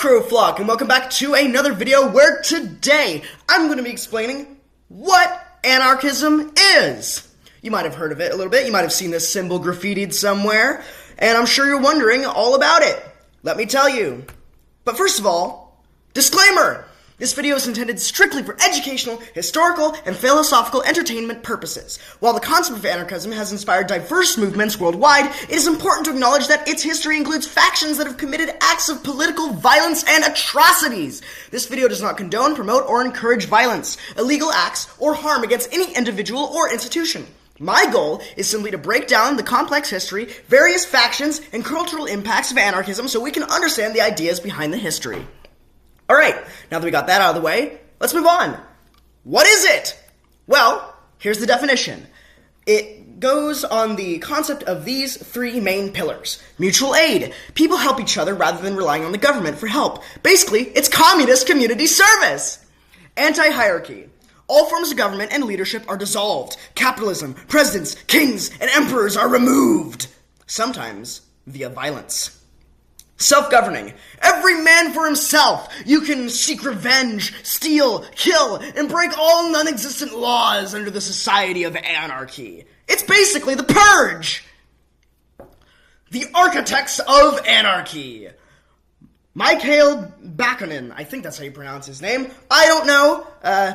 Crow Flock, and welcome back to another video where today I'm going to be explaining what anarchism is. You might have heard of it a little bit, you might have seen this symbol graffitied somewhere, and I'm sure you're wondering all about it. Let me tell you. But first of all, disclaimer! This video is intended strictly for educational, historical, and philosophical entertainment purposes. While the concept of anarchism has inspired diverse movements worldwide, it is important to acknowledge that its history includes factions that have committed acts of political violence and atrocities. This video does not condone, promote, or encourage violence, illegal acts, or harm against any individual or institution. My goal is simply to break down the complex history, various factions, and cultural impacts of anarchism so we can understand the ideas behind the history. Alright, now that we got that out of the way, let's move on. What is it? Well, here's the definition. It goes on the concept of these three main pillars. Mutual aid. People help each other rather than relying on the government for help. Basically, it's communist community service. Anti-hierarchy. All forms of government and leadership are dissolved. Capitalism, presidents, kings, and emperors are removed. Sometimes via violence. Self-governing. Every man for himself. You can seek revenge, steal, kill, and break all non-existent laws under the society of anarchy. It's basically the purge. The architects of anarchy. Mikhail Bakunin. I think that's how you pronounce his name. I don't know,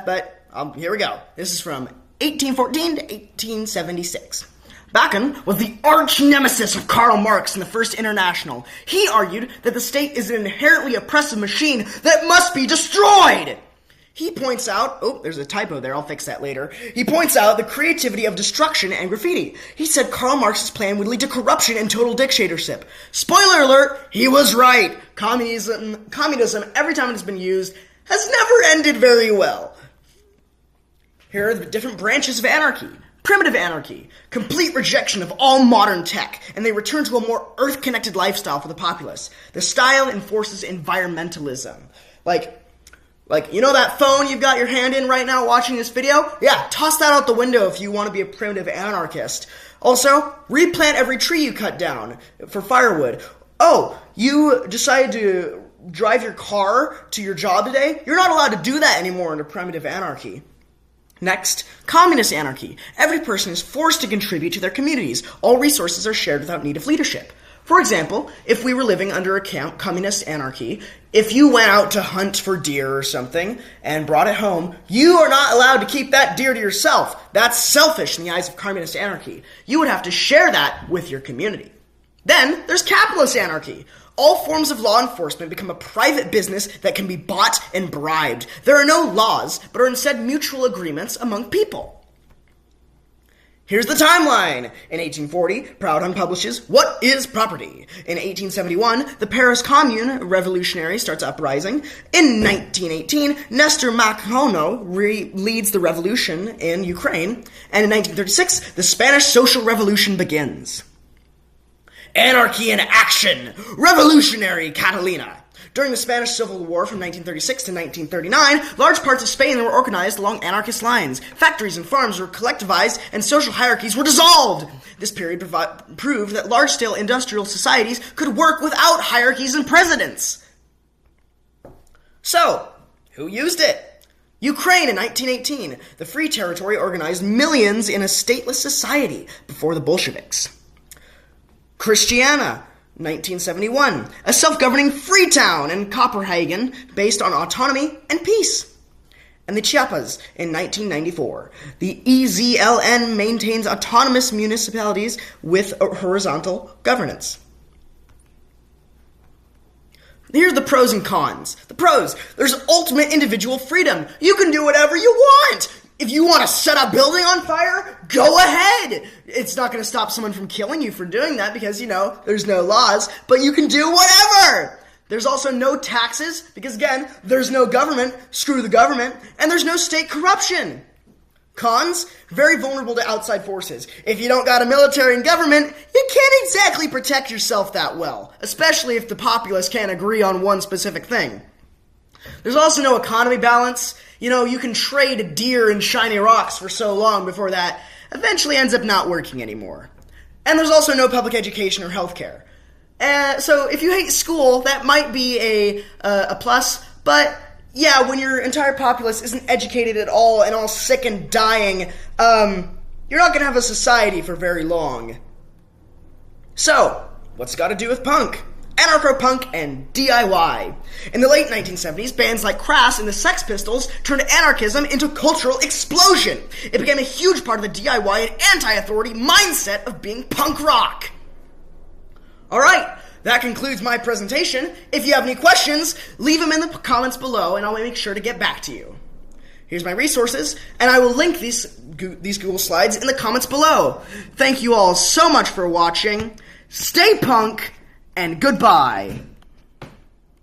but here we go. This is from 1814 to 1876. Bakunin was the arch-nemesis of Karl Marx in the First International. He argued that the state is an inherently oppressive machine that must be destroyed. He points out, there's a typo there, I'll fix that later. He points out the creativity of destruction and graffiti. He said Karl Marx's plan would lead to corruption and total dictatorship. Spoiler alert, he was right. Communism, every time it's been used, has never ended very well. Here are the different branches of anarchy. Primitive anarchy, complete rejection of all modern tech, and they return to a more earth-connected lifestyle for the populace. The style enforces environmentalism. Like, you know that phone you've got your hand in right now watching this video? Yeah, toss that out the window if you want to be a primitive anarchist. Also, replant every tree you cut down for firewood. Oh, you decided to drive your car to your job today? You're not allowed to do that anymore under primitive anarchy. Next, communist anarchy. Every person is forced to contribute to their communities. All resources are shared without need of leadership. For example, if we were living under a communist anarchy, if you went out to hunt for deer or something and brought it home, you are not allowed to keep that deer to yourself. That's selfish in the eyes of communist anarchy. You would have to share that with your community. Then, there's capitalist anarchy. All forms of law enforcement become a private business that can be bought and bribed. There are no laws, but are instead mutual agreements among people. Here's the timeline. In 1840, Proudhon publishes What is Property? In 1871, the Paris Commune revolutionary starts uprising. In 1918, Nestor Makhno leads the revolution in Ukraine. And in 1936, the Spanish Social Revolution begins. Anarchy in action! Revolutionary Catalina! During the Spanish Civil War from 1936 to 1939, large parts of Spain were organized along anarchist lines. Factories and farms were collectivized, and social hierarchies were dissolved. This period proved that large-scale industrial societies could work without hierarchies and presidents. So, who used it? Ukraine in 1918. The Free Territory organized millions in a stateless society before the Bolsheviks. Christiana, 1971, a self-governing free town in Copenhagen based on autonomy and peace. And the Chiapas in 1994. The EZLN maintains autonomous municipalities with horizontal governance. Here's the pros and cons. The pros, there's ultimate individual freedom. You can do whatever you want. If you want to set a building on fire, go ahead. It's not going to stop someone from killing you for doing that because, there's no laws, but you can do whatever. There's also no taxes because, again, there's no government, screw the government, and there's no state corruption. Cons, very vulnerable to outside forces. If you don't got a military and government, you can't exactly protect yourself that well, especially if the populace can't agree on one specific thing. There's also no economy balance. You can trade deer and shiny rocks for so long before that eventually ends up not working anymore. And there's also no public education or healthcare. So if you hate school, that might be a plus, but yeah, when your entire populace isn't educated at all and all sick and dying, you're not going to have a society for very long. So, what's it got to do with punk? Anarcho-punk and DIY. In the late 1970s, bands like Crass and the Sex Pistols turned anarchism into a cultural explosion. It became a huge part of the DIY and anti-authority mindset of being punk rock. Alright, that concludes my presentation. If you have any questions, leave them in the comments below and I'll make sure to get back to you. Here's my resources, and I will link these Google Slides in the comments below. Thank you all so much for watching. Stay punk, and goodbye.